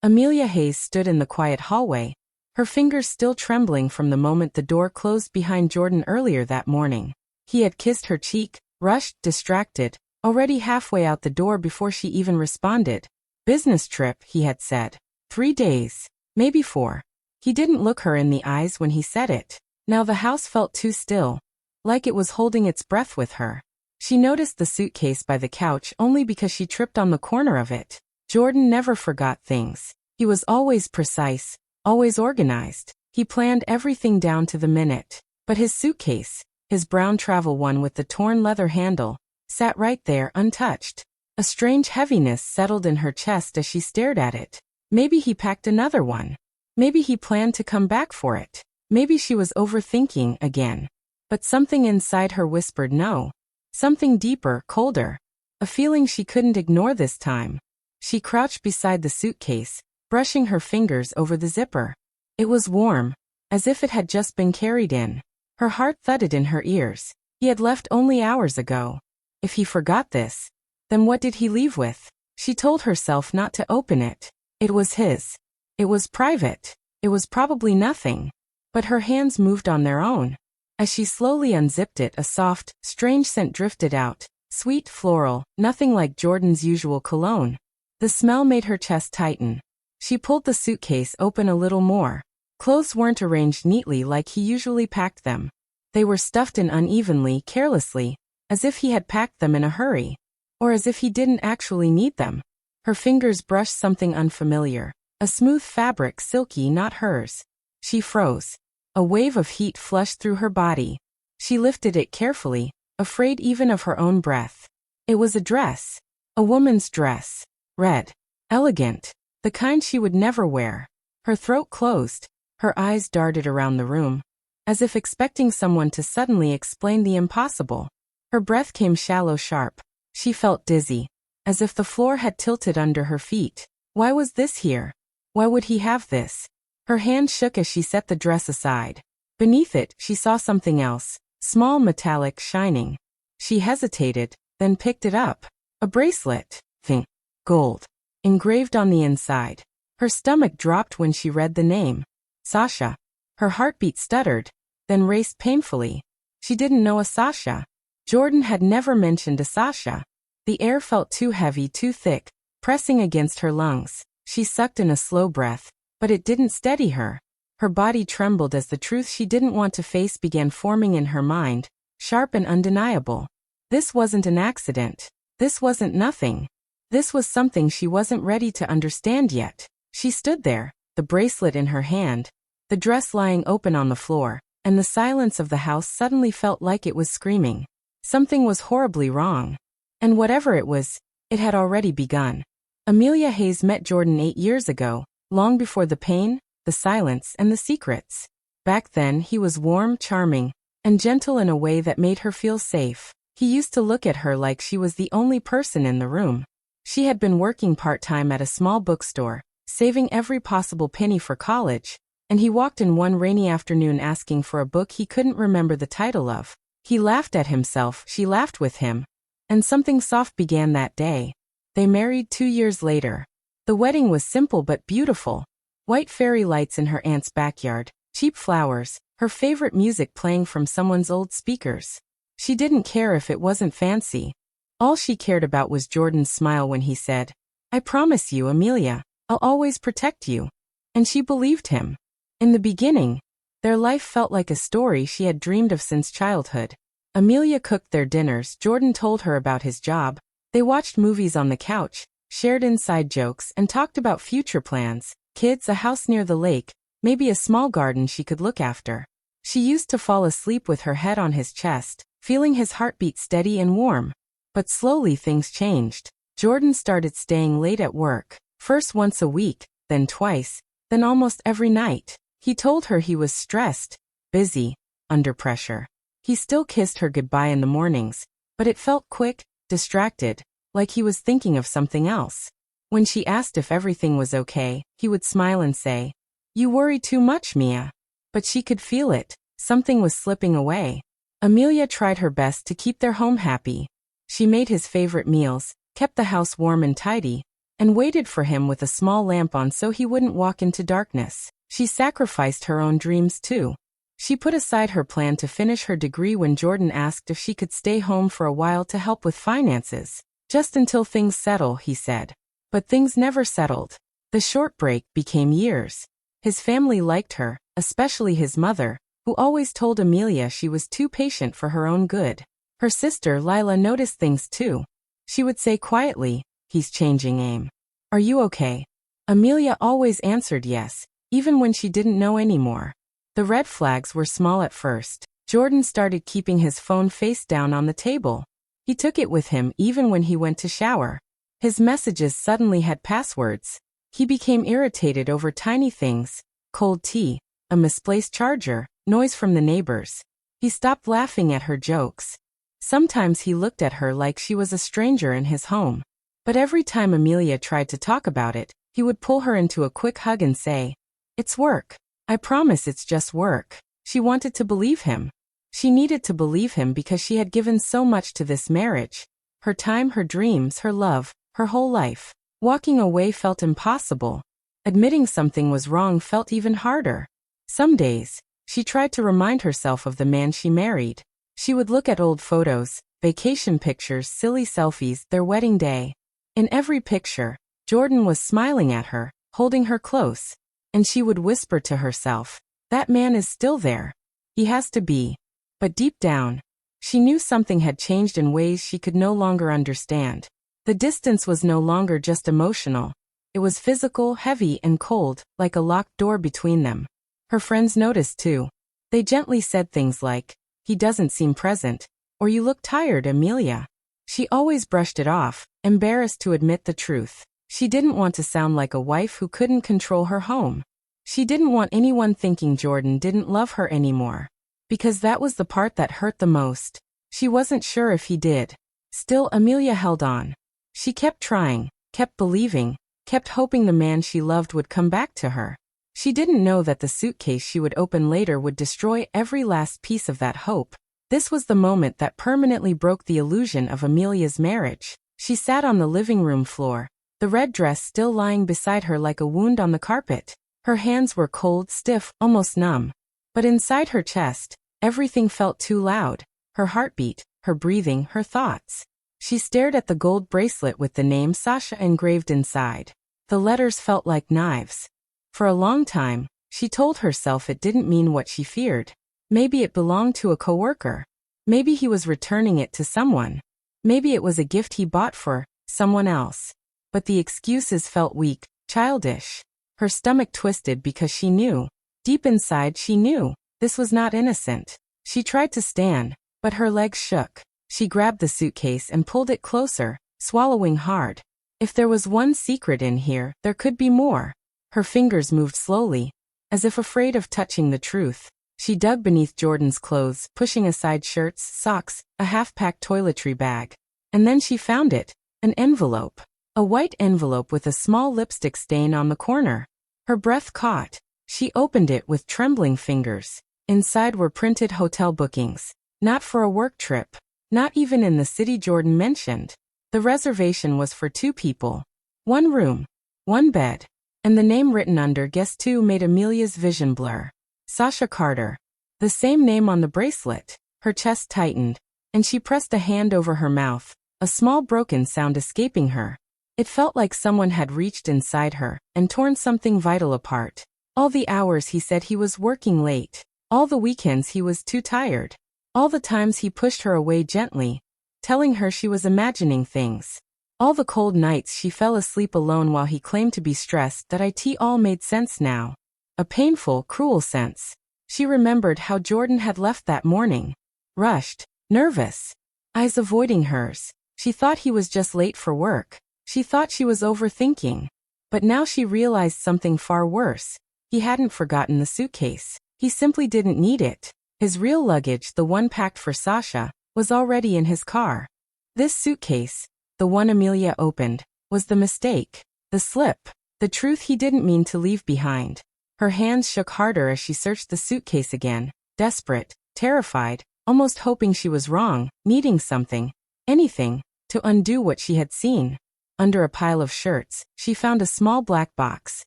Amelia Hayes stood in the quiet hallway, her fingers still trembling from the moment the door closed behind Jordan earlier that morning. He had kissed her cheek, rushed, distracted, already halfway out the door before she even responded. Business trip, he had said. 3 days. Maybe 4. He didn't look her in the eyes when he said it. Now the house felt too still, like it was holding its breath with her. She noticed the suitcase by the couch only because she tripped on the corner of it. Jordan never forgot things. He was always precise, always organized. He planned everything down to the minute. But his suitcase, his brown travel one with the torn leather handle, sat right there untouched. A strange heaviness settled in her chest as she stared at it. Maybe he packed another one. Maybe he planned to come back for it. Maybe she was overthinking again. But something inside her whispered no. Something deeper, colder. A feeling she couldn't ignore this time. She crouched beside the suitcase, brushing her fingers over the zipper. It was warm, as if it had just been carried in. Her heart thudded in her ears. He had left only hours ago. If he forgot this, then what did he leave with? She told herself not to open it. It was his. It was private. It was probably nothing. But her hands moved on their own. As she slowly unzipped it, a soft, strange scent drifted out. Sweet, floral, nothing like Jordan's usual cologne. The smell made her chest tighten. She pulled the suitcase open a little more. Clothes weren't arranged neatly like he usually packed them. They were stuffed in unevenly, carelessly, as if he had packed them in a hurry. Or as if he didn't actually need them. Her fingers brushed something unfamiliar. A smooth fabric, silky, not hers. She froze. A wave of heat flushed through her body. She lifted it carefully, afraid even of her own breath. It was a dress. A woman's dress. Red. Elegant. The kind she would never wear. Her throat closed. Her eyes darted around the room, as if expecting someone to suddenly explain the impossible. Her breath came shallow, sharp. She felt dizzy, as if the floor had tilted under her feet. Why was this here? Why would he have this? Her hand shook as she set the dress aside. Beneath it, she saw something else, small, metallic, shining. She hesitated, then picked it up. A bracelet. Think. Gold. Engraved on the inside. Her stomach dropped when she read the name. Sasha. Her heartbeat stuttered, then raced painfully. She didn't know a Sasha. Jordan had never mentioned a Sasha. The air felt too heavy, too thick, pressing against her lungs. She sucked in a slow breath, but it didn't steady her. Her body trembled as the truth she didn't want to face began forming in her mind, sharp and undeniable. This wasn't an accident. This wasn't nothing. This was something she wasn't ready to understand yet. She stood there, the bracelet in her hand, the dress lying open on the floor, and the silence of the house suddenly felt like it was screaming. Something was horribly wrong. And whatever it was, it had already begun. Amelia Hayes met Jordan 8 years ago, long before the pain, the silence, and the secrets. Back then, he was warm, charming, and gentle in a way that made her feel safe. He used to look at her like she was the only person in the room. She had been working part-time at a small bookstore, saving every possible penny for college, and he walked in one rainy afternoon asking for a book he couldn't remember the title of. He laughed at himself, she laughed with him. And something soft began that day. They married 2 years later. The wedding was simple but beautiful. White fairy lights in her aunt's backyard, cheap flowers, her favorite music playing from someone's old speakers. She didn't care if it wasn't fancy. All she cared about was Jordan's smile when he said, "I promise you, Amelia, I'll always protect you." And she believed him. In the beginning, their life felt like a story she had dreamed of since childhood. Amelia cooked their dinners, Jordan told her about his job. They watched movies on the couch, shared inside jokes, and talked about future plans. Kids, a house near the lake, maybe a small garden she could look after. She used to fall asleep with her head on his chest, feeling his heartbeat steady and warm. But slowly things changed. Jordan started staying late at work, first once a week, then twice, then almost every night. He told her he was stressed, busy, under pressure. He still kissed her goodbye in the mornings, but it felt quick, distracted, like he was thinking of something else. When she asked if everything was okay, he would smile and say, "You worry too much, Mia." But she could feel it. Something was slipping away. Amelia tried her best to keep their home happy. She made his favorite meals, kept the house warm and tidy, and waited for him with a small lamp on so he wouldn't walk into darkness. She sacrificed her own dreams too. She put aside her plan to finish her degree when Jordan asked if she could stay home for a while to help with finances. Just until things settle, he said. But things never settled. The short break became years. His family liked her, especially his mother, who always told Amelia she was too patient for her own good. Her sister Lila noticed things too. She would say quietly, "He's changing, Aim. Are you okay?" Amelia always answered yes, even when she didn't know anymore. The red flags were small at first. Jordan started keeping his phone face down on the table. He took it with him even when he went to shower. His messages suddenly had passwords. He became irritated over tiny things: cold tea, a misplaced charger, noise from the neighbors. He stopped laughing at her jokes. Sometimes he looked at her like she was a stranger in his home. But every time Amelia tried to talk about it, he would pull her into a quick hug and say, "It's work. I promise it's just work." She wanted to believe him. She needed to believe him because she had given so much to this marriage. Her time, her dreams, her love, her whole life. Walking away felt impossible. Admitting something was wrong felt even harder. Some days, she tried to remind herself of the man she married. She would look at old photos, vacation pictures, silly selfies, their wedding day. In every picture, Jordan was smiling at her, holding her close. And she would whisper to herself, "That man is still there. He has to be." But deep down, she knew something had changed in ways she could no longer understand. The distance was no longer just emotional. It was physical, heavy, and cold, like a locked door between them. Her friends noticed too. They gently said things like, "He doesn't seem present," or "You look tired, Amelia." She always brushed it off, embarrassed to admit the truth. She didn't want to sound like a wife who couldn't control her home. She didn't want anyone thinking Jordan didn't love her anymore. Because that was the part that hurt the most. She wasn't sure if he did. Still, Amelia held on. She kept trying, kept believing, kept hoping the man she loved would come back to her. She didn't know that the suitcase she would open later would destroy every last piece of that hope. This was the moment that permanently broke the illusion of Amelia's marriage. She sat on the living room floor, the red dress still lying beside her like a wound on the carpet. Her hands were cold, stiff, almost numb. But inside her chest, everything felt too loud. Her heartbeat, her breathing, her thoughts. She stared at the gold bracelet with the name Sasha engraved inside. The letters felt like knives. For a long time, she told herself it didn't mean what she feared. Maybe it belonged to a coworker. Maybe he was returning it to someone. Maybe it was a gift he bought for someone else. But the excuses felt weak, childish. Her stomach twisted because she knew. Deep inside she knew. This was not innocent. She tried to stand, but her legs shook. She grabbed the suitcase and pulled it closer, swallowing hard. If there was one secret in here, there could be more. Her fingers moved slowly, as if afraid of touching the truth. She dug beneath Jordan's clothes, pushing aside shirts, socks, a half-packed toiletry bag. And then she found it, an envelope. A white envelope with a small lipstick stain on the corner. Her breath caught. She opened it with trembling fingers. Inside were printed hotel bookings. Not for a work trip. Not even in the city Jordan mentioned. The reservation was for 2 people. 1 room. 1 bed. And the name written under guest 2 made Amelia's vision blur. Sasha Carter. The same name on the bracelet. Her chest tightened, and she pressed a hand over her mouth, a small broken sound escaping her. It felt like someone had reached inside her and torn something vital apart. All the hours he said he was working late. All the weekends he was too tired. All the times he pushed her away gently, telling her she was imagining things. All the cold nights she fell asleep alone while he claimed to be stressed. That it all made sense now. A painful, cruel sense. She remembered how Jordan had left that morning. Rushed, nervous, eyes avoiding hers. She thought he was just late for work. She thought she was overthinking. But now she realized something far worse. He hadn't forgotten the suitcase. He simply didn't need it. His real luggage, the one packed for Sasha, was already in his car. This suitcase, the one Amelia opened, was the mistake, the slip, the truth he didn't mean to leave behind. Her hands shook harder as she searched the suitcase again, desperate, terrified, almost hoping she was wrong, needing something, anything, to undo what she had seen. Under a pile of shirts, she found a small black box.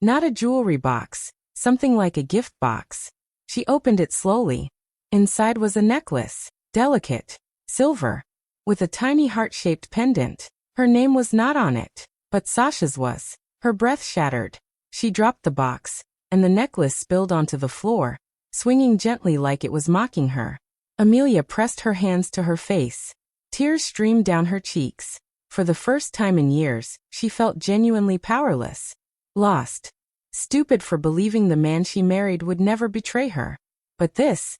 Not a jewelry box, something like a gift box. She opened it slowly. Inside was a necklace, delicate, silver, with a tiny heart-shaped pendant. Her name was not on it, but Sasha's was. Her breath shattered. She dropped the box, and the necklace spilled onto the floor, swinging gently like it was mocking her. Amelia pressed her hands to her face. Tears streamed down her cheeks. For the first time in years, she felt genuinely powerless. Lost. Stupid for believing the man she married would never betray her. But this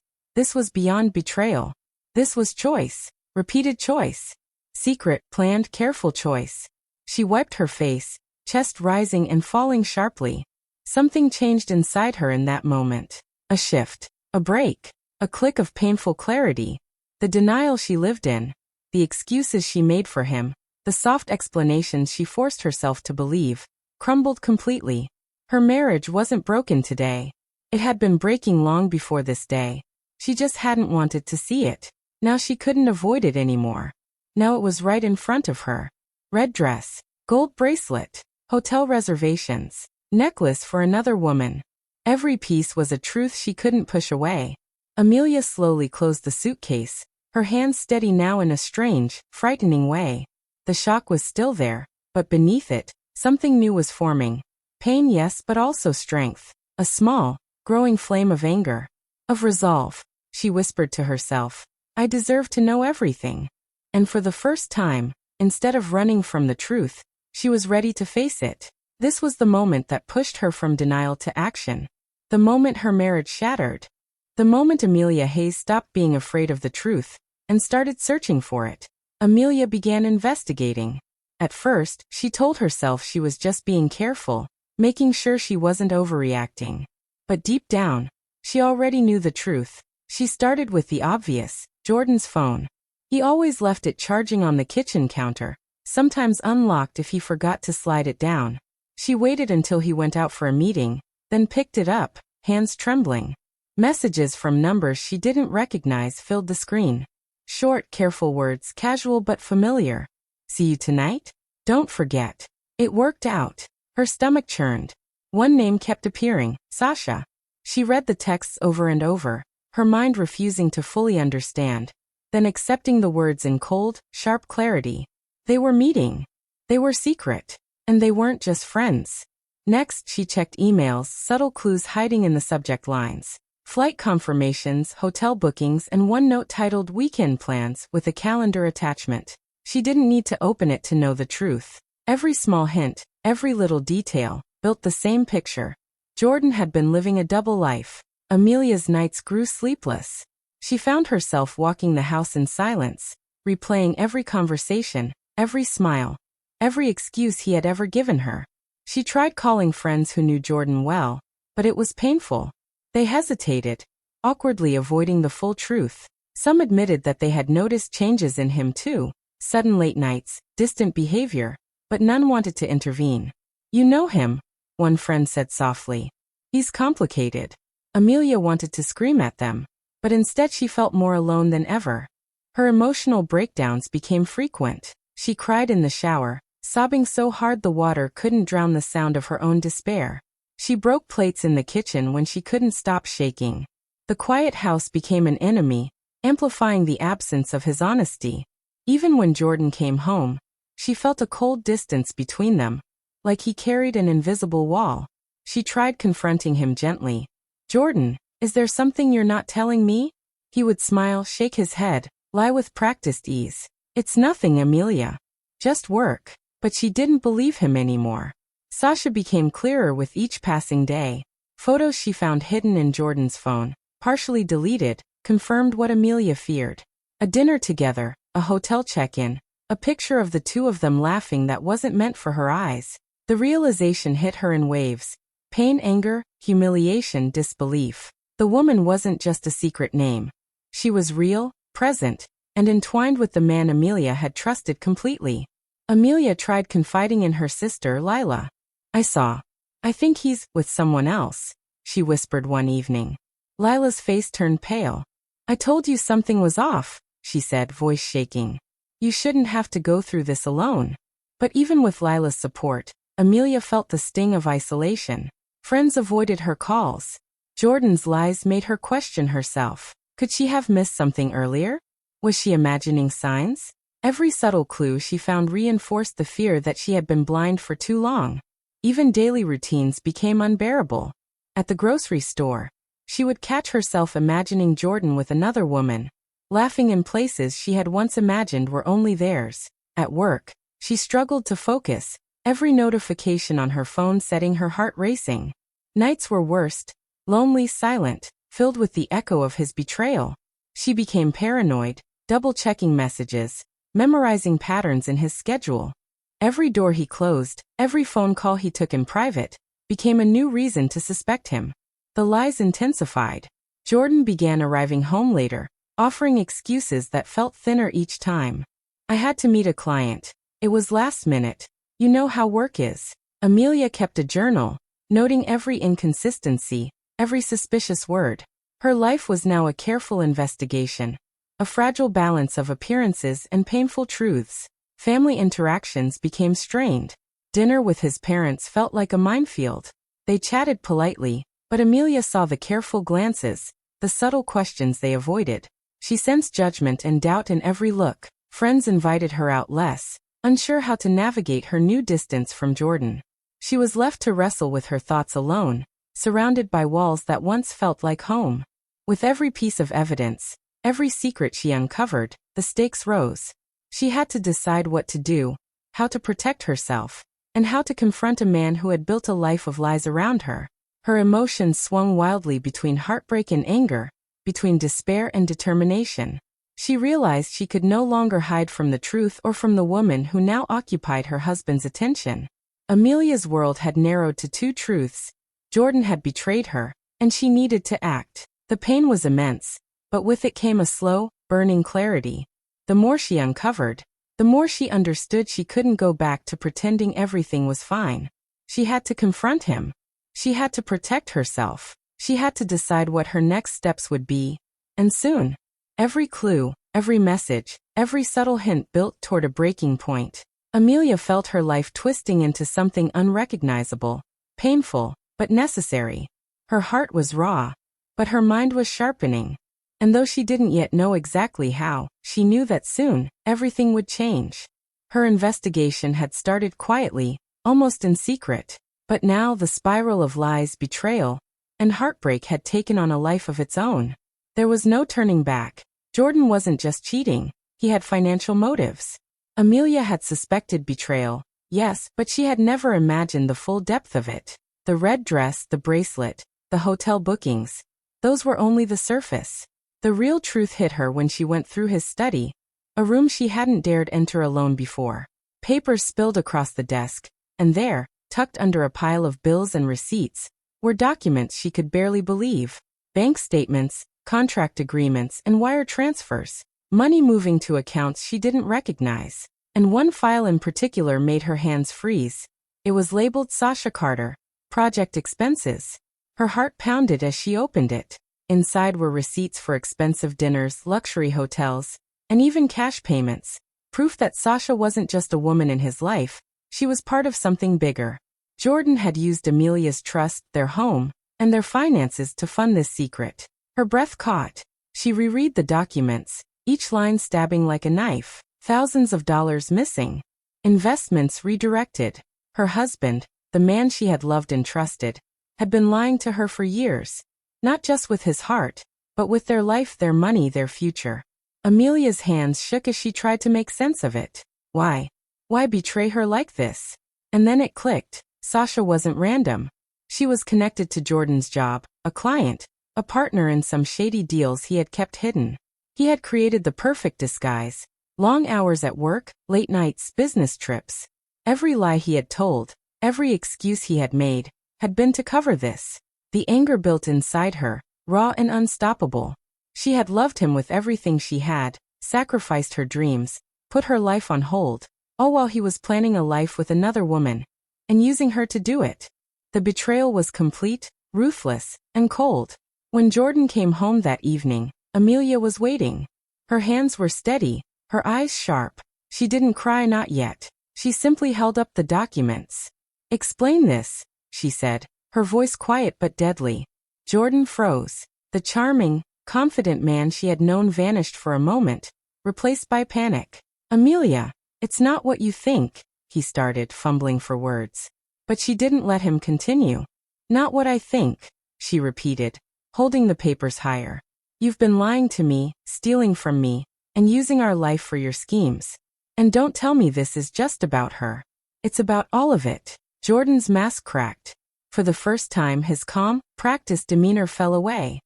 was beyond betrayal. This was choice. Repeated choice. Secret, planned, careful choice. She wiped her face, chest rising and falling sharply. Something changed inside her in that moment. A shift. A break. A click of painful clarity. The denial she lived in. The excuses she made for him. The soft explanations she forced herself to believe. Crumbled completely. Her marriage wasn't broken today. It had been breaking long before this day. She just hadn't wanted to see it. Now she couldn't avoid it anymore. Now it was right in front of her. Red dress, gold bracelet, hotel reservations, necklace for another woman. Every piece was a truth she couldn't push away. Amelia slowly closed the suitcase, her hands steady now in a strange, frightening way. The shock was still there, but beneath it, something new was forming. Pain, yes, but also strength. A small, growing flame of anger. Of resolve. She whispered to herself, I deserve to know everything. And for the first time, instead of running from the truth, she was ready to face it. This was the moment that pushed her from denial to action. The moment her marriage shattered. The moment Amelia Hayes stopped being afraid of the truth and started searching for it. Amelia began investigating. At first, she told herself she was just being careful, making sure she wasn't overreacting. But deep down, she already knew the truth. She started with the obvious, Jordan's phone. He always left it charging on the kitchen counter, sometimes unlocked if he forgot to slide it down. She waited until he went out for a meeting, then picked it up, hands trembling. Messages from numbers she didn't recognize filled the screen. Short, careful words, casual but familiar. See you tonight? Don't forget. It worked out. Her stomach churned. One name kept appearing, Sasha. She read the texts over and over, her mind refusing to fully understand, then accepting the words in cold, sharp clarity. They were meeting. They were secret. And they weren't just friends. Next, she checked emails, subtle clues hiding in the subject lines. Flight confirmations, hotel bookings, and one note titled Weekend Plans with a calendar attachment. She didn't need to open it to know the truth. Every small hint, every little detail, built the same picture. Jordan had been living a double life. Amelia's nights grew sleepless. She found herself walking the house in silence, replaying every conversation, every smile, every excuse he had ever given her. She tried calling friends who knew Jordan well, but it was painful. They hesitated, awkwardly avoiding the full truth. Some admitted that they had noticed changes in him too, sudden late nights, distant behavior, but none wanted to intervene. You know him, one friend said softly. He's complicated. Amelia wanted to scream at them, but instead she felt more alone than ever. Her emotional breakdowns became frequent. She cried in the shower, sobbing so hard the water couldn't drown the sound of her own despair. She broke plates in the kitchen when she couldn't stop shaking. The quiet house became an enemy, amplifying the absence of his honesty. Even when Jordan came home, she felt a cold distance between them, like he carried an invisible wall. She tried confronting him gently. Jordan, is there something you're not telling me? He would smile, shake his head, lie with practiced ease. It's nothing, Amelia. Just work. But she didn't believe him anymore. Sasha became clearer with each passing day. Photos she found hidden in Jordan's phone, partially deleted, confirmed what Amelia feared. A dinner together, a hotel check-in, a picture of the two of them laughing that wasn't meant for her eyes. The realization hit her in waves. Pain, anger, humiliation, disbelief. The woman wasn't just a secret name. She was real, present, and entwined with the man Amelia had trusted completely. Amelia tried confiding in her sister, Lila. I think he's with someone else, she whispered one evening. Lila's face turned pale. I told you something was off, she said, voice shaking. You shouldn't have to go through this alone. But even with Lila's support, Amelia felt the sting of isolation. Friends avoided her calls. Jordan's lies made her question herself. Could she have missed something earlier? Was she imagining signs? Every subtle clue she found reinforced the fear that she had been blind for too long. Even daily routines became unbearable. At the grocery store, she would catch herself imagining Jordan with another woman, laughing in places she had once imagined were only theirs. At work, she struggled to focus, every notification on her phone setting her heart racing. Nights were worst, lonely, silent, filled with the echo of his betrayal. She became paranoid, double-checking messages, memorizing patterns in his schedule. Every door he closed, every phone call he took in private, became a new reason to suspect him. The lies intensified. Jordan began arriving home later, offering excuses that felt thinner each time. I had to meet a client. It was last minute. You know how work is. Amelia kept a journal, noting every inconsistency, every suspicious word. Her life was now a careful investigation, a fragile balance of appearances and painful truths. Family interactions became strained. Dinner with his parents felt like a minefield. They chatted politely, but Amelia saw the careful glances, the subtle questions they avoided. She sensed judgment and doubt in every look. Friends invited her out less, unsure how to navigate her new distance from Jordan. She was left to wrestle with her thoughts alone, surrounded by walls that once felt like home. With every piece of evidence, every secret she uncovered, the stakes rose. She had to decide what to do, how to protect herself, and how to confront a man who had built a life of lies around her. Her emotions swung wildly between heartbreak and anger, between despair and determination. She realized she could no longer hide from the truth or from the woman who now occupied her husband's attention. Amelia's world had narrowed to two truths. Jordan had betrayed her, and she needed to act. The pain was immense, but with it came a slow, burning clarity. The more she uncovered, the more she understood she couldn't go back to pretending everything was fine. She had to confront him. She had to protect herself. She had to decide what her next steps would be. And soon. Every clue, every message, every subtle hint built toward a breaking point. Amelia felt her life twisting into something unrecognizable, painful, but necessary. Her heart was raw, but her mind was sharpening. And though she didn't yet know exactly how, she knew that soon, everything would change. Her investigation had started quietly, almost in secret. But now the spiral of lies, betrayal, and heartbreak had taken on a life of its own. There was no turning back. Jordan wasn't just cheating, he had financial motives. Amelia had suspected betrayal, yes, but she had never imagined the full depth of it. The red dress, the bracelet, the hotel bookings, those were only the surface. The real truth hit her when she went through his study, a room she hadn't dared enter alone before. Papers spilled across the desk, and there, tucked under a pile of bills and receipts, were documents she could barely believe. Bank statements, contract agreements, and wire transfers. Money moving to accounts she didn't recognize. And one file in particular made her hands freeze. It was labeled Sasha Carter, Project Expenses. Her heart pounded as she opened it. Inside were receipts for expensive dinners, luxury hotels, and even cash payments. Proof that Sasha wasn't just a woman in his life, she was part of something bigger. Jordan had used Amelia's trust, their home, and their finances to fund this secret. Her breath caught. She reread the documents, each line stabbing like a knife. Thousands of dollars missing. Investments redirected. Her husband, the man she had loved and trusted, had been lying to her for years. Not just with his heart, but with their life, their money, their future. Amelia's hands shook as she tried to make sense of it. Why? Why betray her like this? And then it clicked. Sasha wasn't random. She was connected to Jordan's job, a client, a partner in some shady deals he had kept hidden. He had created the perfect disguise. Long hours at work, late nights, business trips. Every lie he had told, every excuse he had made, had been to cover this. The anger built inside her, raw and unstoppable. She had loved him with everything she had, sacrificed her dreams, put her life on hold, all while he was planning a life with another woman, and using her to do it. The betrayal was complete, ruthless, and cold. When Jordan came home that evening, Amelia was waiting. Her hands were steady, her eyes sharp. She didn't cry, not yet. She simply held up the documents. "Explain this," she said, her voice quiet but deadly. Jordan froze. The charming, confident man she had known vanished for a moment, replaced by panic. "Amelia, it's not what you think," he started, fumbling for words. But she didn't let him continue. "Not what I think," she repeated, holding the papers higher. "You've been lying to me, stealing from me, and using our life for your schemes. And don't tell me this is just about her. It's about all of it." Jordan's mask cracked. For the first time his calm, practiced demeanor fell away.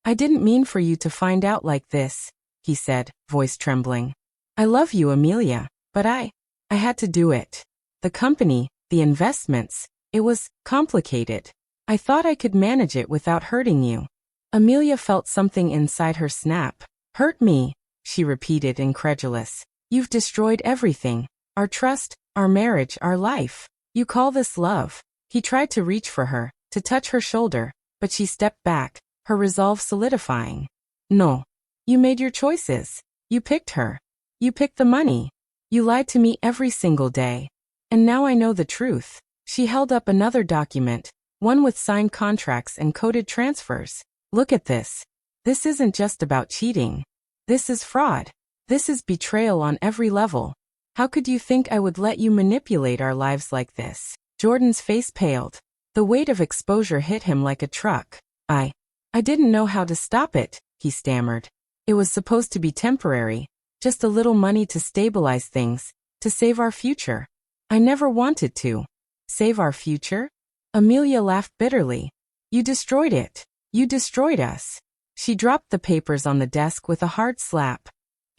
I didn't mean for you to find out like this," he said, voice trembling. "I love you, Amelia, but I had to do it. The company, the investments, it was complicated. I thought I could manage it without hurting you." Amelia felt something inside her snap. "Hurt me?" she repeated, incredulous. "You've destroyed everything. Our trust, our marriage, our life. You call this love?" He tried to reach for her, to touch her shoulder, but she stepped back, her resolve solidifying. "No. You made your choices. You picked her. You picked the money. You lied to me every single day. And now I know the truth." She held up another document, one with signed contracts and coded transfers. "Look at this. This isn't just about cheating. This is fraud. This is betrayal on every level. How could you think I would let you manipulate our lives like this?" Jordan's face paled. The weight of exposure hit him like a truck. I didn't know how to stop it," he stammered. "It was supposed to be temporary, just a little money to stabilize things, to save our future. I never wanted to." "Save our future?" Amelia laughed bitterly. "You destroyed it. You destroyed us." She dropped the papers on the desk with a hard slap.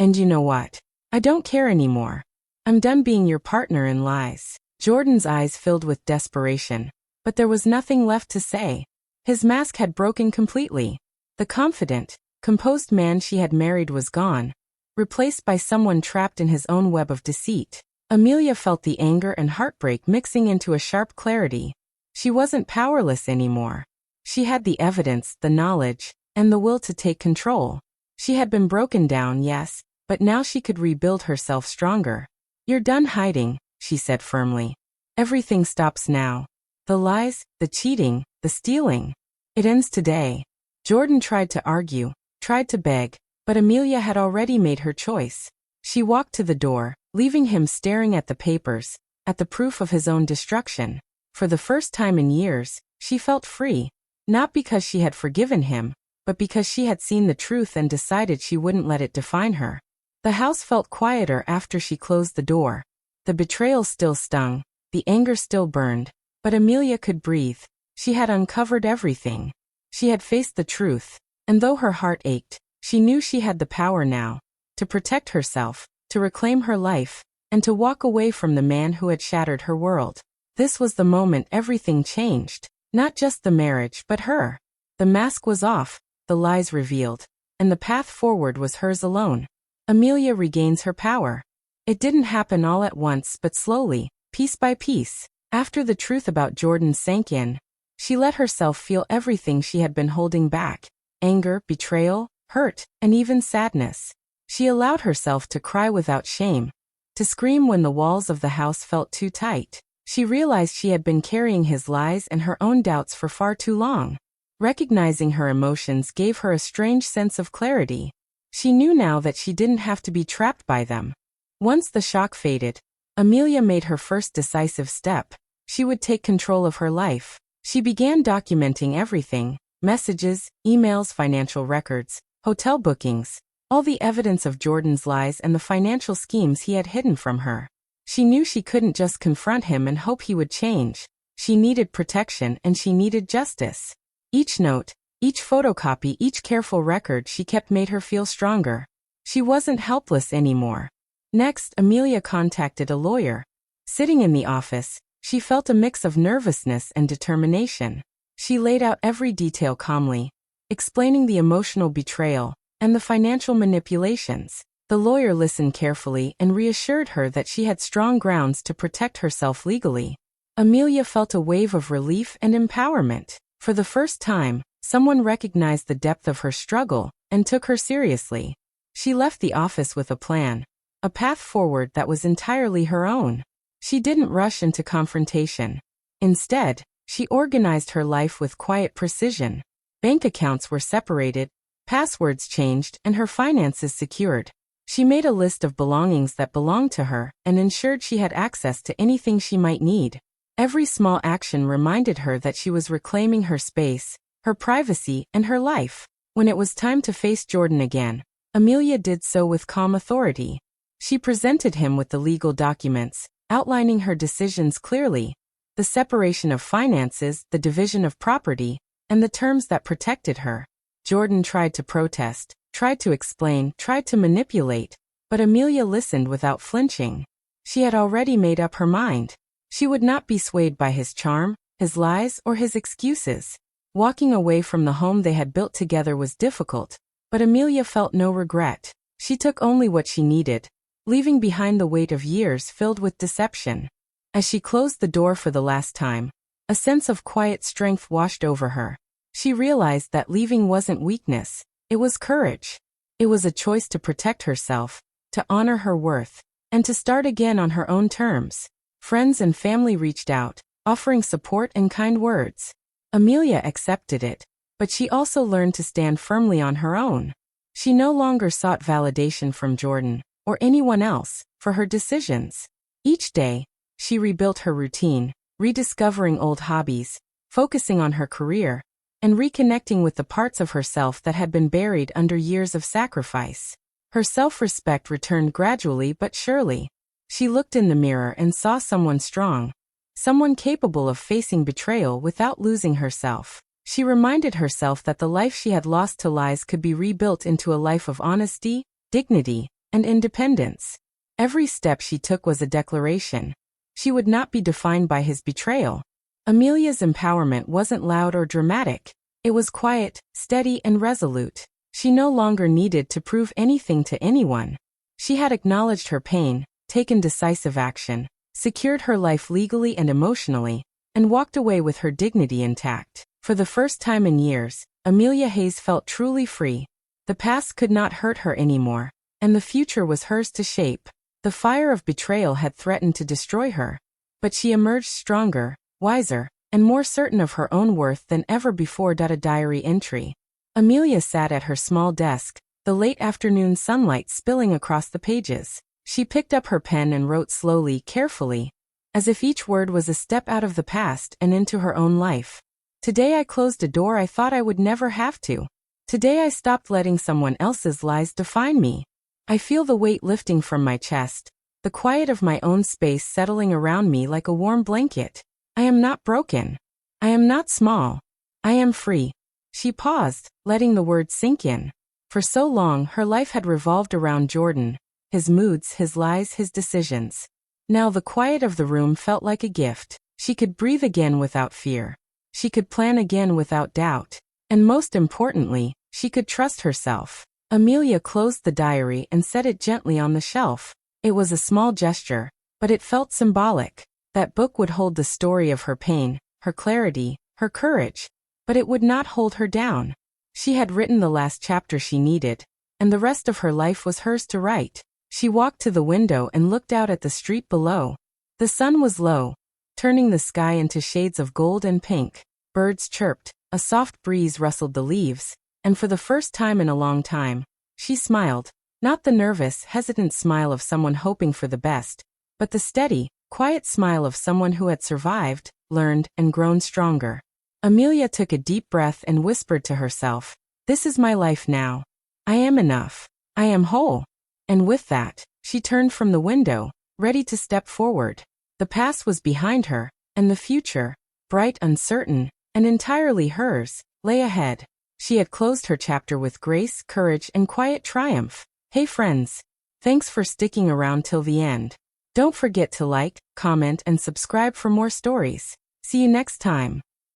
"And you know what? I don't care anymore. I'm done being your partner in lies." Jordan's eyes filled with desperation, but there was nothing left to say. His mask had broken completely. The confident, composed man she had married was gone, replaced by someone trapped in his own web of deceit. Amelia felt the anger and heartbreak mixing into a sharp clarity. She wasn't powerless anymore. She had the evidence, the knowledge, and the will to take control. She had been broken down, yes, but now she could rebuild herself stronger. "You're done hiding," she said firmly. "Everything stops now. The lies, the cheating, the stealing. It ends today." Jordan tried to argue, tried to beg, but Amelia had already made her choice. She walked to the door, leaving him staring at the papers, at the proof of his own destruction. For the first time in years, she felt free, not because she had forgiven him, but because she had seen the truth and decided she wouldn't let it define her. The house felt quieter after she closed the door. The betrayal still stung, the anger still burned, but Amelia could breathe. She had uncovered everything. She had faced the truth, and though her heart ached, she knew she had the power now to protect herself, to reclaim her life, and to walk away from the man who had shattered her world. This was the moment everything changed, not just the marriage but her. The mask was off, the lies revealed, and the path forward was hers alone. Amelia regains her power. It didn't happen all at once but slowly, piece by piece. After the truth about Jordan sank in, she let herself feel everything she had been holding back: anger, betrayal, hurt, and even sadness. She allowed herself to cry without shame, to scream when the walls of the house felt too tight. She realized she had been carrying his lies and her own doubts for far too long. Recognizing her emotions gave her a strange sense of clarity. She knew now that she didn't have to be trapped by them. Once the shock faded, Amelia made her first decisive step. She would take control of her life. She began documenting everything: messages, emails, financial records, hotel bookings, all the evidence of Jordan's lies and the financial schemes he had hidden from her. She knew she couldn't just confront him and hope he would change. She needed protection and she needed justice. Each note, each photocopy, each careful record she kept made her feel stronger. She wasn't helpless anymore. Next, Amelia contacted a lawyer. Sitting in the office, she felt a mix of nervousness and determination. She laid out every detail calmly, explaining the emotional betrayal and the financial manipulations. The lawyer listened carefully and reassured her that she had strong grounds to protect herself legally. Amelia felt a wave of relief and empowerment. For the first time, someone recognized the depth of her struggle and took her seriously. She left the office with a plan: a path forward that was entirely her own. She didn't rush into confrontation. Instead, she organized her life with quiet precision. Bank accounts were separated, passwords changed, and her finances secured. She made a list of belongings that belonged to her and ensured she had access to anything she might need. Every small action reminded her that she was reclaiming her space, her privacy, and her life. When it was time to face Jordan again, Amelia did so with calm authority. She presented him with the legal documents, outlining her decisions clearly: the separation of finances, the division of property, and the terms that protected her. Jordan tried to protest, tried to explain, tried to manipulate, but Amelia listened without flinching. She had already made up her mind. She would not be swayed by his charm, his lies, or his excuses. Walking away from the home they had built together was difficult, but Amelia felt no regret. She took only what she needed, leaving behind the weight of years filled with deception. As she closed the door for the last time, a sense of quiet strength washed over her. She realized that leaving wasn't weakness, it was courage. It was a choice to protect herself, to honor her worth, and to start again on her own terms. Friends and family reached out, offering support and kind words. Amelia accepted it, but she also learned to stand firmly on her own. She no longer sought validation from Jordan, or anyone else, for her decisions. Each day, she rebuilt her routine, rediscovering old hobbies, focusing on her career, and reconnecting with the parts of herself that had been buried under years of sacrifice. Her self-respect returned gradually but surely. She looked in the mirror and saw someone strong, someone capable of facing betrayal without losing herself. She reminded herself that the life she had lost to lies could be rebuilt into a life of honesty, dignity, and independence. Every step she took was a declaration. She would not be defined by his betrayal. Amelia's empowerment wasn't loud or dramatic. It was quiet, steady, and resolute. She no longer needed to prove anything to anyone. She had acknowledged her pain, taken decisive action, secured her life legally and emotionally, and walked away with her dignity intact. For the first time in years, Amelia Hayes felt truly free. The past could not hurt her anymore, and the future was hers to shape. The fire of betrayal had threatened to destroy her, but she emerged stronger, wiser, and more certain of her own worth than ever before. A diary entry. Amelia sat at her small desk, the late afternoon sunlight spilling across the pages. She picked up her pen and wrote slowly, carefully, as if each word was a step out of the past and into her own life. Today I closed a door I thought I would never have to. Today I stopped letting someone else's lies define me. I feel the weight lifting from my chest, the quiet of my own space settling around me like a warm blanket. I am not broken. I am not small. I am free. She paused, letting the words sink in. For so long, her life had revolved around Jordan, his moods, his lies, his decisions. Now the quiet of the room felt like a gift. She could breathe again without fear. She could plan again without doubt. And most importantly, she could trust herself. Amelia closed the diary and set it gently on the shelf. It was a small gesture, but it felt symbolic. That book would hold the story of her pain, her clarity, her courage, but it would not hold her down. She had written the last chapter she needed, and the rest of her life was hers to write. She walked to the window and looked out at the street below. The sun was low, turning the sky into shades of gold and pink. Birds chirped, a soft breeze rustled the leaves, and for the first time in a long time, she smiled. Not the nervous, hesitant smile of someone hoping for the best, but the steady, quiet smile of someone who had survived, learned, and grown stronger. Amelia took a deep breath and whispered to herself, "This is my life now. I am enough. I am whole." And with that, she turned from the window, ready to step forward. The past was behind her, and the future, bright, uncertain, and entirely hers, lay ahead. She had closed her chapter with grace, courage, and quiet triumph. Hey friends, thanks for sticking around till the end. Don't forget to like, comment, and subscribe for more stories. See you next time.